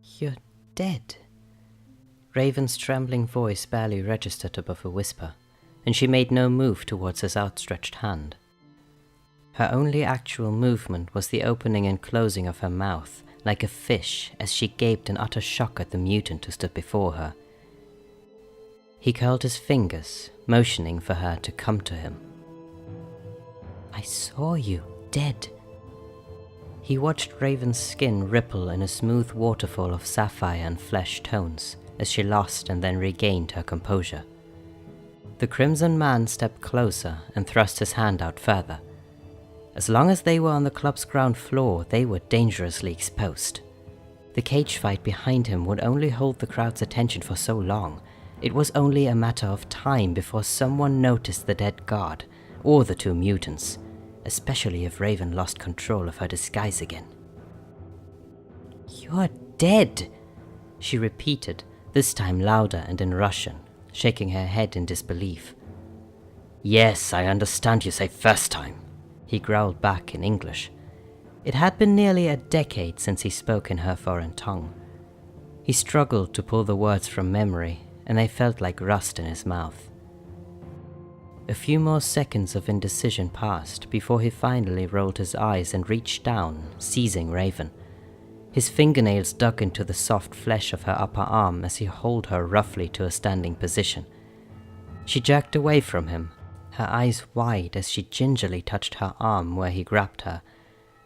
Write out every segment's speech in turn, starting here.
You're dead. Raven's trembling voice barely registered above a whisper, and she made no move towards his outstretched hand. Her only actual movement was the opening and closing of her mouth, like a fish, as she gaped in utter shock at the mutant who stood before her. He curled his fingers, motioning for her to come to him. I saw you, dead. He watched Raven's skin ripple in a smooth waterfall of sapphire and flesh tones as she lost and then regained her composure. The Crimson Man stepped closer and thrust his hand out further. As long as they were on the club's ground floor, they were dangerously exposed. The cage fight behind him would only hold the crowd's attention for so long. It was only a matter of time before someone noticed the dead guard, or the two mutants, especially if Raven lost control of her disguise again. You're dead, she repeated, this time louder and in Russian, shaking her head in disbelief. Yes, I understand you say first time, he growled back in English. It had been nearly a decade since he spoke in her foreign tongue. He struggled to pull the words from memory, and they felt like rust in his mouth. A few more seconds of indecision passed before he finally rolled his eyes and reached down, seizing Raven. His fingernails dug into the soft flesh of her upper arm as he hauled her roughly to a standing position. She jerked away from him, her eyes wide as she gingerly touched her arm where he grabbed her,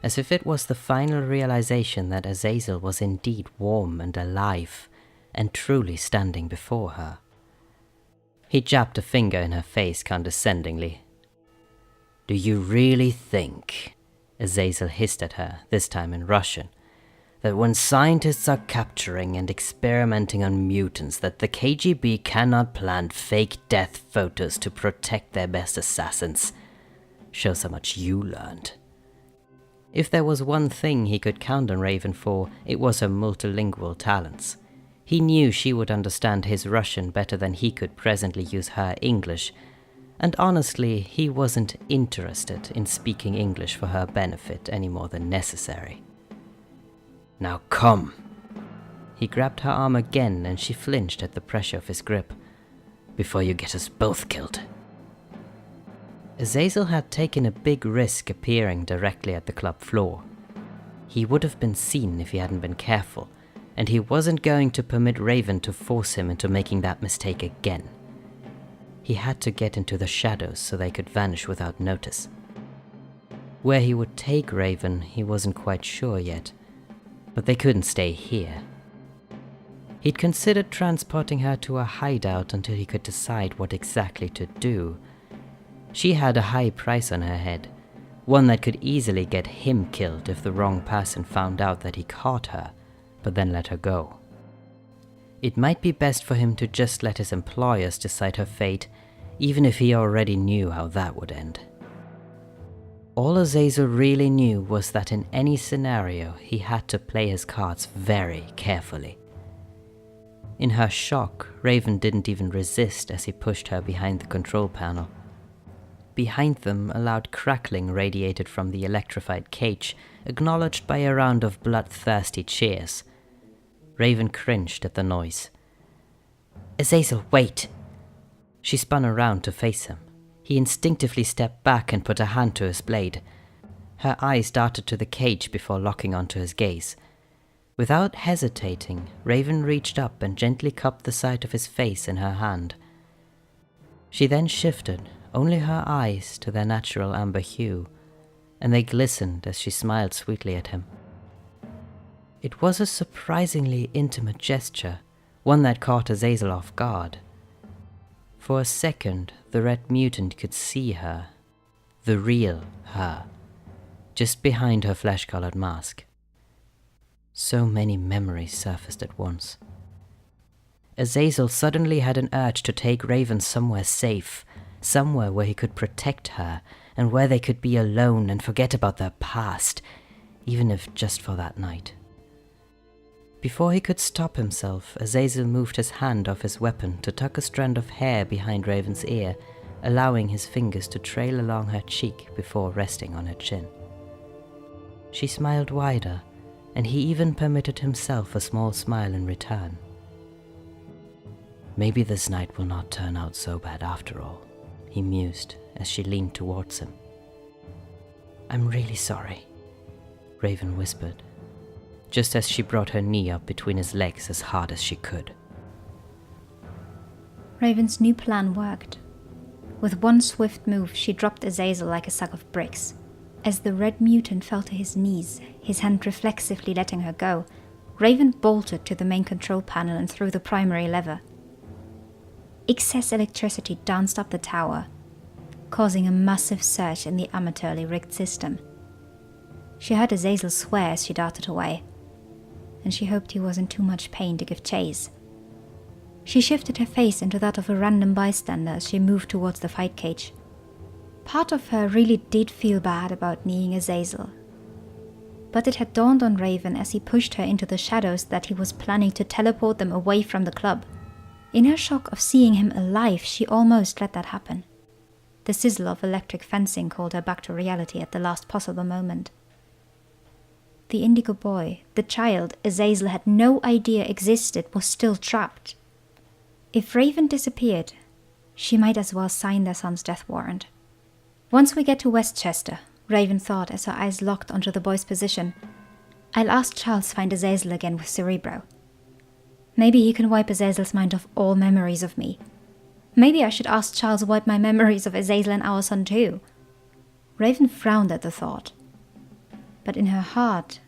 as if it was the final realization that Azazel was indeed warm and alive, and truly standing before her. He jabbed a finger in her face condescendingly. Do you really think, Azazel hissed at her, this time in Russian, that when scientists are capturing and experimenting on mutants that the KGB cannot plant fake death photos to protect their best assassins? Shows how much you learned. If there was one thing he could count on Raven for, it was her multilingual talents. He knew she would understand his Russian better than he could presently use her English, and honestly, he wasn't interested in speaking English for her benefit any more than necessary. Now come! He grabbed her arm again and she flinched at the pressure of his grip. Before you get us both killed. Azazel had taken a big risk appearing directly at the club floor. He would have been seen if he hadn't been careful, and he wasn't going to permit Raven to force him into making that mistake again. He had to get into the shadows so they could vanish without notice. Where he would take Raven, he wasn't quite sure yet, but they couldn't stay here. He'd considered transporting her to a hideout until he could decide what exactly to do. She had a high price on her head, one that could easily get him killed if the wrong person found out that he caught her, but then let her go. It might be best for him to just let his employers decide her fate, even if he already knew how that would end. All Azazel really knew was that in any scenario he had to play his cards very carefully. In her shock, Raven didn't even resist as he pushed her behind the control panel. Behind them, a loud crackling radiated from the electrified cage, acknowledged by a round of bloodthirsty cheers. Raven cringed at the noise. Azazel, wait! She spun around to face him. He instinctively stepped back and put a hand to his blade. Her eyes darted to the cage before locking onto his gaze. Without hesitating, Raven reached up and gently cupped the side of his face in her hand. She then shifted, only her eyes to their natural amber hue, and they glistened as she smiled sweetly at him. It was a surprisingly intimate gesture, one that caught Azazel off guard. For a second, the red mutant could see her, the real her, just behind her flesh-colored mask. So many memories surfaced at once. Azazel suddenly had an urge to take Raven somewhere safe, somewhere where he could protect her, and where they could be alone and forget about their past, even if just for that night. Before he could stop himself, Azazel moved his hand off his weapon to tuck a strand of hair behind Raven's ear, allowing his fingers to trail along her cheek before resting on her chin. She smiled wider, and he even permitted himself a small smile in return. Maybe this night will not turn out so bad after all, he mused as she leaned towards him. I'm really sorry, Raven whispered, just as she brought her knee up between his legs as hard as she could. Raven's new plan worked. With one swift move, she dropped Azazel like a sack of bricks. As the red mutant fell to his knees, his hand reflexively letting her go, Raven bolted to the main control panel and threw the primary lever. Excess electricity danced up the tower, causing a massive surge in the amateurly rigged system. She heard Azazel swear as she darted away, and she hoped he was in too much pain to give chase. She shifted her face into that of a random bystander as she moved towards the fight cage. Part of her really did feel bad about kneeing Azazel, but it had dawned on Raven as he pushed her into the shadows that he was planning to teleport them away from the club. In her shock of seeing him alive, she almost let that happen. The sizzle of electric fencing called her back to reality at the last possible moment. The indigo boy, the child Azazel had no idea existed, was still trapped. If Raven disappeared, she might as well sign their son's death warrant. Once we get to Westchester, Raven thought as her eyes locked onto the boy's position, I'll ask Charles to find Azazel again with Cerebro. Maybe he can wipe Azazel's mind of all memories of me. Maybe I should ask Charles to wipe my memories of Azazel and our son too. Raven frowned at the thought, but in her heart,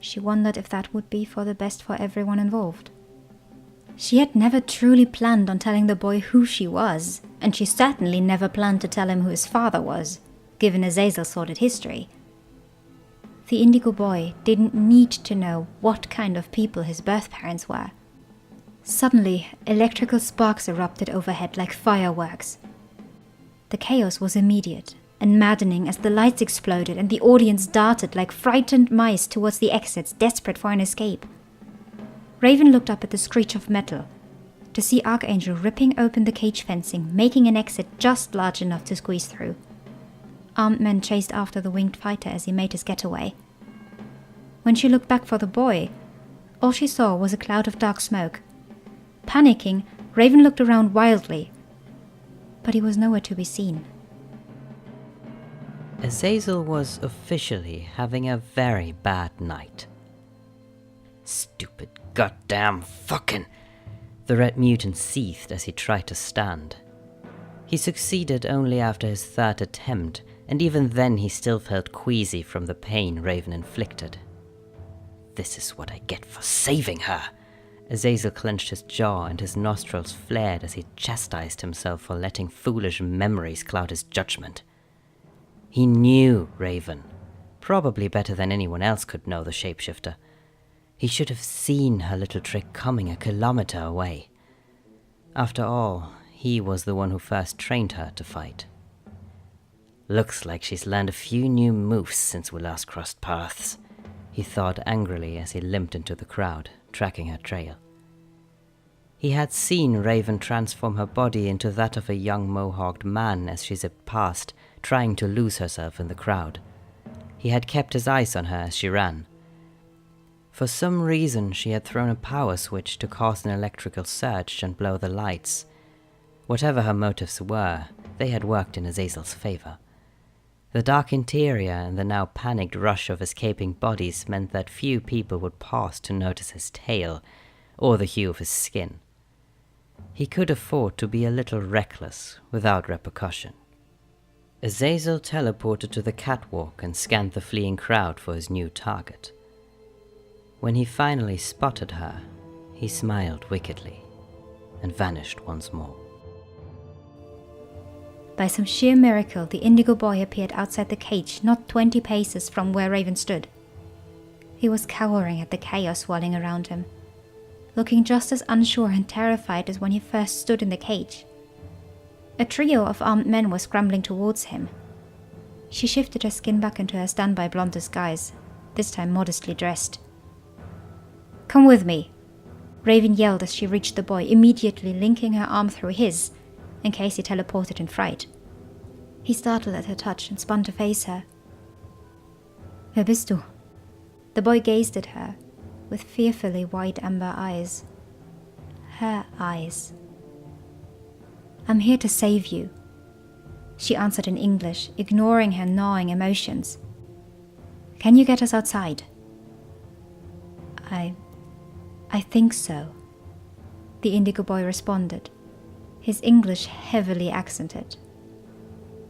she wondered if that would be for the best for everyone involved. She had never truly planned on telling the boy who she was, and she certainly never planned to tell him who his father was, given Azazel's sordid history. The indigo boy didn't need to know what kind of people his birth parents were. Suddenly, electrical sparks erupted overhead like fireworks. The chaos was immediate and maddening as the lights exploded and the audience darted like frightened mice towards the exits, desperate for an escape. Raven looked up at the screech of metal to see Archangel ripping open the cage fencing, making an exit just large enough to squeeze through. Armed men chased after the winged fighter as he made his getaway. When she looked back for the boy, all she saw was a cloud of dark smoke. Panicking, Raven looked around wildly, but he was nowhere to be seen. Azazel was officially having a very bad night. Stupid goddamn fucking... The red mutant seethed as he tried to stand. He succeeded only after his third attempt, and even then he still felt queasy from the pain Raven inflicted. This is what I get for saving her! Azazel clenched his jaw and his nostrils flared as he chastised himself for letting foolish memories cloud his judgment. He knew Raven, probably better than anyone else could know the shapeshifter. He should have seen her little trick coming a kilometer away. After all, he was the one who first trained her to fight. Looks like she's learned a few new moves since we last crossed paths, he thought angrily as he limped into the crowd, tracking her trail. He had seen Raven transform her body into that of a young mohawked man as she zipped past, trying to lose herself in the crowd. He had kept his eyes on her as she ran. For some reason, she had thrown a power switch to cause an electrical surge and blow the lights. Whatever her motives were, they had worked in Azazel's favor. The dark interior and the now panicked rush of escaping bodies meant that few people would pause to notice his tail or the hue of his skin. He could afford to be a little reckless without repercussion. Azazel teleported to the catwalk and scanned the fleeing crowd for his new target. When he finally spotted her, he smiled wickedly and vanished once more. By some sheer miracle, the indigo boy appeared outside the cage, not 20 paces from where Raven stood. He was cowering at the chaos swirling around him, looking just as unsure and terrified as when he first stood in the cage. A trio of armed men was scrambling towards him. She shifted her skin back into her standby blonde disguise, this time modestly dressed. "Come with me," Raven yelled as she reached the boy, immediately linking her arm through his, in case he teleported in fright. He startled at her touch and spun to face her. "Wer bist du?" The boy gazed at her with fearfully wide amber eyes. Her eyes. "I'm here to save you," she answered in English, ignoring her gnawing emotions. "Can you get us outside?" I think so," the indigo boy responded, his English heavily accented.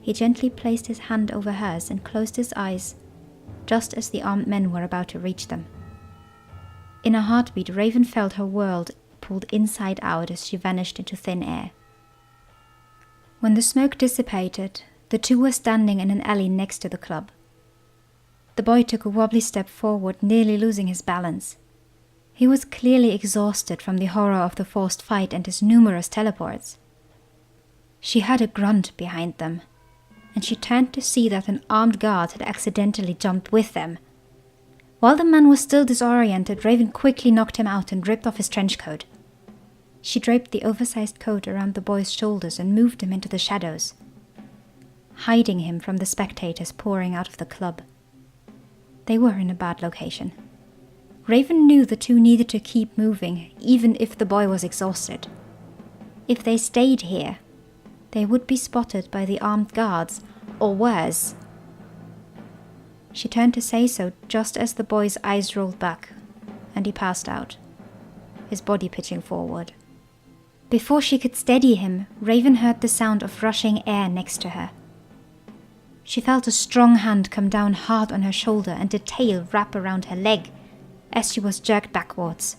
He gently placed his hand over hers and closed his eyes, just as the armed men were about to reach them. In a heartbeat, Raven felt her world pulled inside out as she vanished into thin air. When the smoke dissipated, the two were standing in an alley next to the club. The boy took a wobbly step forward, nearly losing his balance. He was clearly exhausted from the horror of the forced fight and his numerous teleports. She heard a grunt behind them, and she turned to see that an armed guard had accidentally jumped with them. While the man was still disoriented, Raven quickly knocked him out and ripped off his trench coat. She draped the oversized coat around the boy's shoulders and moved him into the shadows, hiding him from the spectators pouring out of the club. They were in a bad location. Raven knew the two needed to keep moving, even if the boy was exhausted. If they stayed here, they would be spotted by the armed guards, or worse. She turned to say so just as the boy's eyes rolled back, and he passed out, his body pitching forward. Before she could steady him, Raven heard the sound of rushing air next to her. She felt a strong hand come down hard on her shoulder and a tail wrap around her leg as she was jerked backwards.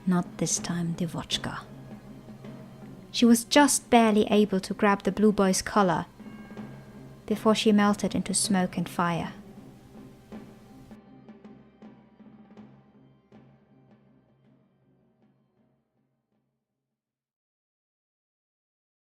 Not this time, Devochka. She was just barely able to grab the blue boy's collar before she melted into smoke and fire.